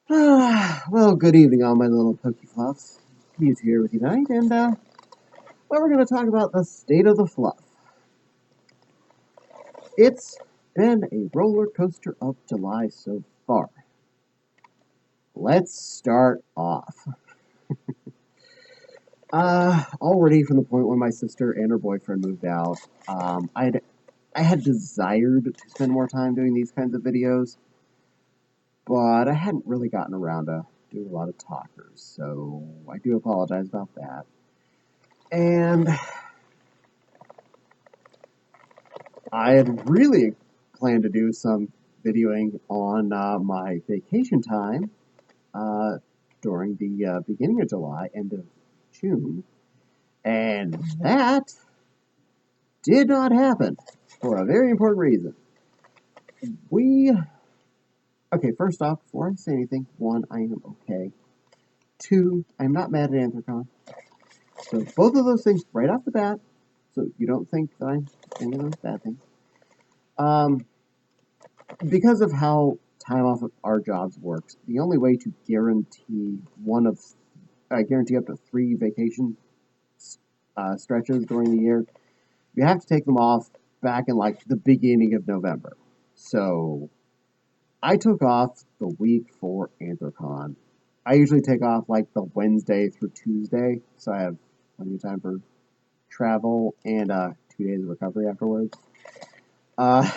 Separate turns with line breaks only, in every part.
Well, good evening, all my little pokey fluffs. Mewtwo here with you tonight, and we're going to talk about the state of the fluff. It's been a roller coaster of July so far. Let's start off. Already from the point when my sister and her boyfriend moved out, I had desired to spend more time doing these kinds of videos, but I hadn't really gotten around to doing a lot of talkers, so I do apologize about that. And I had really planned to do some videoing on my vacation time uh, during the beginning of July, end of June, and that did not happen for a very important reason. We, okay, first off, before I say anything, one, I am okay. Two, I'm not mad at Anthrocon. So both of those things right off the bat, so you don't think that I'm thinking those bad things. Because of how time off of our jobs works, the only way to guarantee guarantee up to 3 vacation stretches during the year, you have to take them off back in like the beginning of November. So I took off the week for Anthrocon. I usually take off like the Wednesday through Tuesday, so I have plenty of time for travel and 2 days of recovery afterwards. Uh,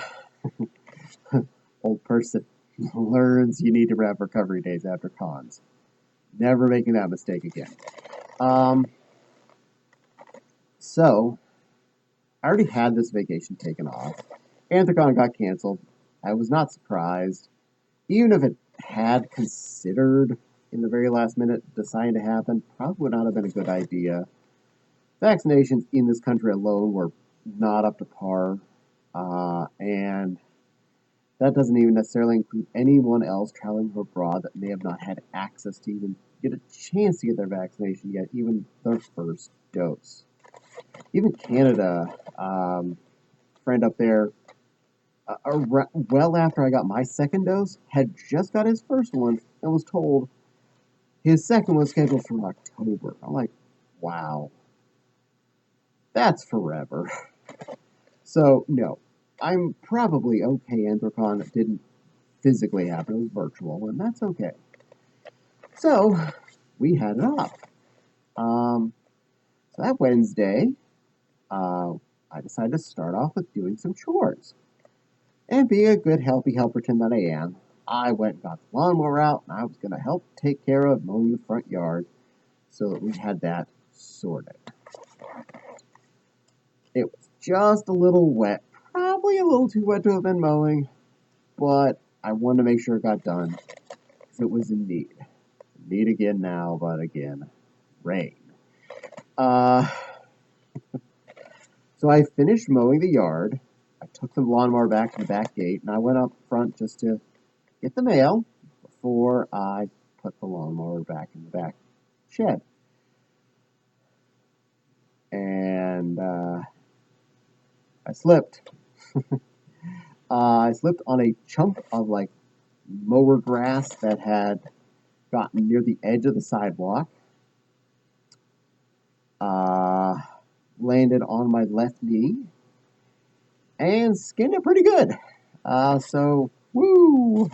Old person learns you need to have recovery days after cons. Never making that mistake again. Um, so, I already had this vacation taken off. Anthrocon got canceled. I was not surprised. Even if it had considered in the very last minute deciding to happen, probably would not have been a good idea. Vaccinations in this country alone were not up to par. And that doesn't even necessarily include anyone else traveling abroad that may have not had access to even get a chance to get their vaccination yet, even their first dose. Even Canada, friend up there, well after I got my second dose, had just got his first one and was told his second was scheduled for October. I'm like, wow, that's forever. So, no, I'm probably okay. Anthrocon didn't physically happen, it was virtual, and that's okay. So, we had it off. Um, so that Wednesday, uh, I decided to start off with doing some chores. And being a good, healthy helperton that I am, I went and got the lawnmower out, and I was going to help take care of mowing the front yard so that we had that sorted. It was just a little wet, probably a little too wet to have been mowing, but I wanted to make sure it got done because it was in need. Need again now, but again, rain. Uh, so I finished mowing the yard. I took the lawnmower back to the back gate, and I went up front just to get the mail before I put the lawnmower back in the back shed. And I slipped. I slipped on a chunk of like mower grass that had gotten near the edge of the sidewalk. Uh, Landed on my left knee and skinned it pretty good. So, woo!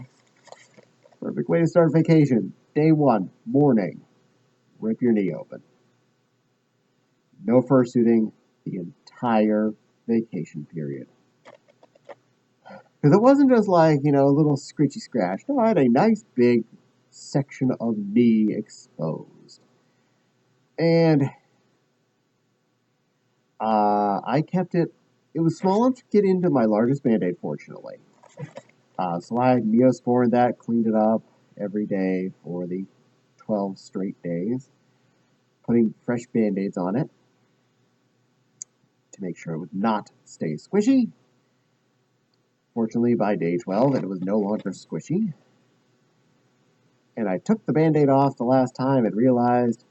Perfect way to start vacation. Day 1, morning. Rip your knee open. No fursuiting the entire vacation period. Because it wasn't just like, a little scritchy scratch. No, I had a nice big section of knee exposed. And I kept it, it was small enough to get into my largest band-aid, fortunately. So I Neosporin that, cleaned it up every day for the 12 straight days, putting fresh band-aids on it to make sure it would not stay squishy. Fortunately, by day 12, it was no longer squishy. And I took the band-aid off the last time and realized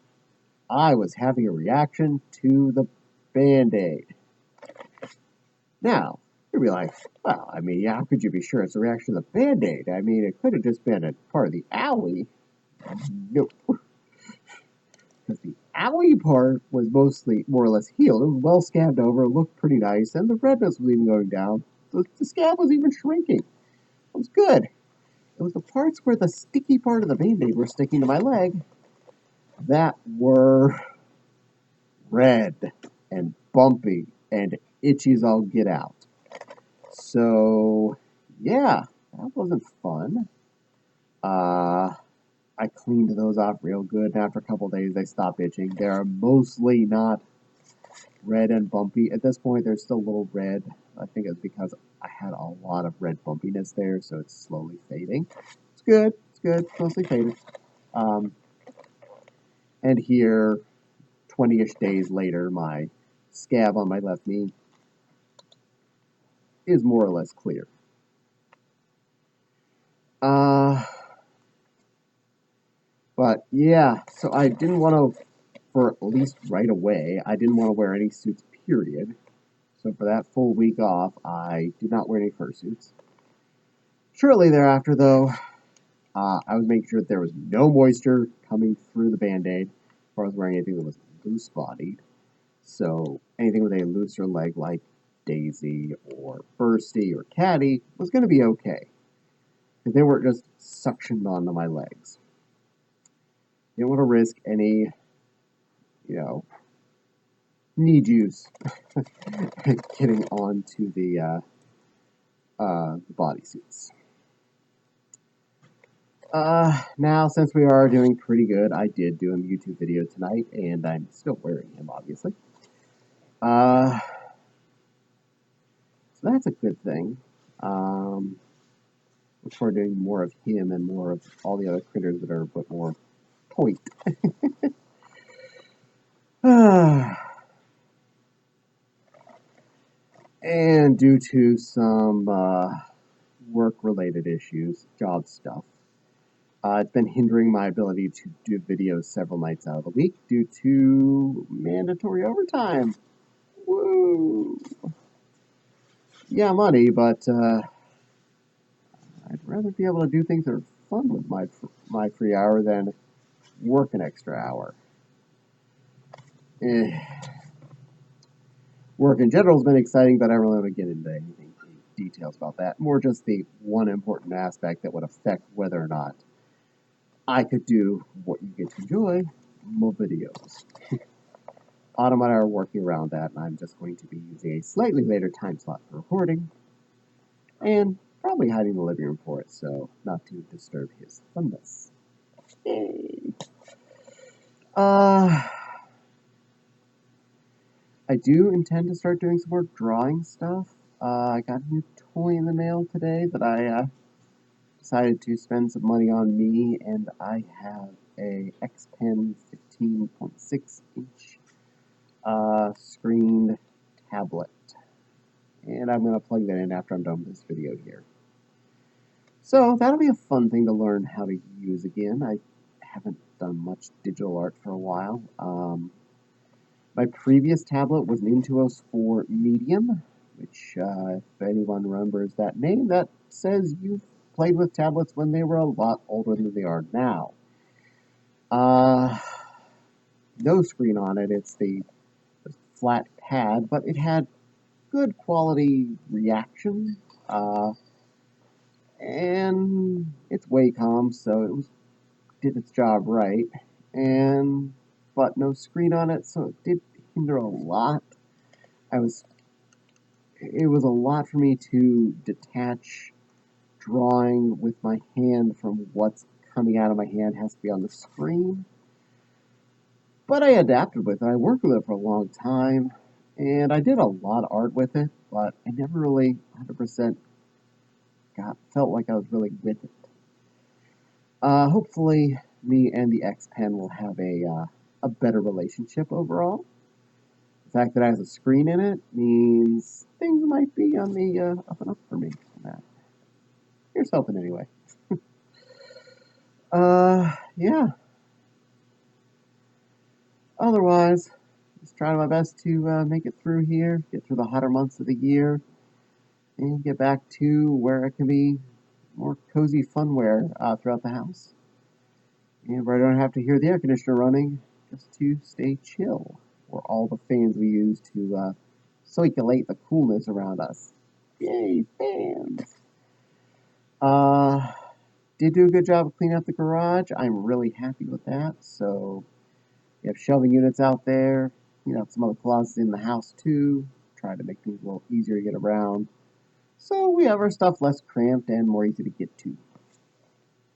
I was having a reaction to the band-aid. Now, You'd be like, well, I mean, yeah, how could you be sure it's a reaction to the Band-Aid? I mean, it could have just been a part of the owie. Nope. Because the owie part was mostly more or less healed. It was well scabbed over, looked pretty nice, and the redness was even going down. The scab was even shrinking. It was good. It was the parts where the sticky part of the Band-Aid were sticking to my leg that were red and bumpy and itchy as all get out. So, yeah, that wasn't fun. I cleaned those off real good, and after a couple days, they stopped itching. They're mostly not red and bumpy. At this point, they're still a little red. I think it's because I had a lot of red bumpiness there, so it's slowly fading. It's good. It's good. It's mostly faded. Um, and here, 20-ish days later, my scab on my left knee is more or less clear. But yeah, so I didn't want to, for at least right away, I didn't want to wear any suits, period. So for that full week off, I did not wear any fursuits. Shortly thereafter, though, I was making sure that there was no moisture coming through the Band-Aid, or I was wearing anything that was loose-bodied. So anything with a looser leg like Daisy or Bursty or Caddy was going to be okay. Because they weren't just suctioned onto my legs. You don't want to risk any, knee juice getting onto the bodysuits. Now, since we are doing pretty good, I did do a Mewtwo video tonight, and I'm still wearing him, obviously. So that's a good thing. Look forward to doing more of him and more of all the other critters that are a bit more point. And due to some work-related issues, job stuff, it's been hindering my ability to do videos several nights out of the week due to mandatory overtime. Woo! Yeah, money, but I'd rather be able to do things that are fun with my free hour than work an extra hour. Work in general has been exciting, but I don't really want to get into any details about that. More just the one important aspect that would affect whether or not I could do what you get to enjoy, more videos. Autumn and I are working around that, and I'm just going to be using a slightly later time slot for recording, and probably hiding the living room for it, so not to disturb his funness. Yay! I do intend to start doing some more drawing stuff. I got a new toy in the mail today that I decided to spend some money on me, and I have a X Pen 15.6 inch screened tablet. And I'm going to plug that in after I'm done with this video here. So that'll be a fun thing to learn how to use again. I haven't done much digital art for a while. My previous tablet was an Intuos 4 Medium, which, if anyone remembers that name, that says you've played with tablets when they were a lot older than they are now. No screen on it, it's the flat pad, but it had good quality reaction, and it's Wacom, so it did its job right, but no screen on it, so it did hinder a lot. It was a lot for me to detach drawing with my hand from what's coming out of my hand has to be on the screen. But I adapted with it. I worked with it for a long time, and I did a lot of art with it, but I never really 100% felt like I was really with it. Hopefully, me and the X Pen will have a better relationship overall. The fact that it has a screen in it means things might be on the up and up for me on that. Here's hoping anyway. Yeah. Otherwise, just trying my best to make it through here, get through the hotter months of the year. and get back to where it can be more cozy funwear throughout the house. And where I don't have to hear the air conditioner running just to stay chill. Or all the fans we use to circulate the coolness around us. Yay, fans! Uh, did do a good job of cleaning up the garage. I'm really happy with that. So we have shelving units out there. You know, some other closets in the house too. Try to make things a little easier to get around. So we have our stuff less cramped and more easy to get to.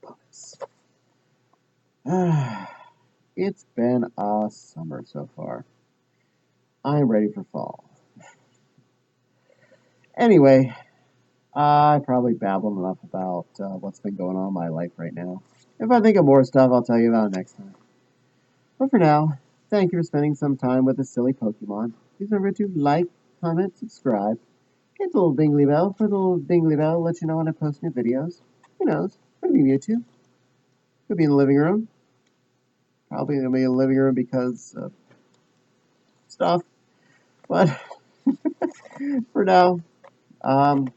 Bonus. It's been a summer so far. I'm ready for fall. Anyway, I probably babbled enough about what's been going on in my life right now. If I think of more stuff, I'll tell you about it next time. But for now, thank you for spending some time with this silly Pokemon. Please remember to like, comment, subscribe. Hit the little dingly bell for the little dingly bell to let you know when I post new videos. Who knows? Could be Mewtwo. Could be in the living room. Probably gonna be in the living room because of stuff. But for now, don't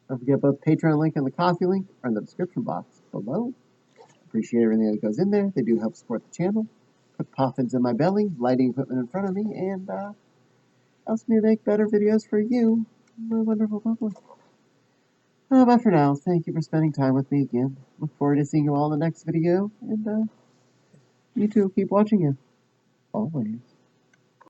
forget both Patreon link and the coffee link are in the description box below. Appreciate everything that goes in there. They do help support the channel. Put poffins in my belly, lighting equipment in front of me, and helps me make better videos for you, my wonderful public. But for now, thank you for spending time with me again. Look forward to seeing you all in the next video, and you too, keep watching it. Always.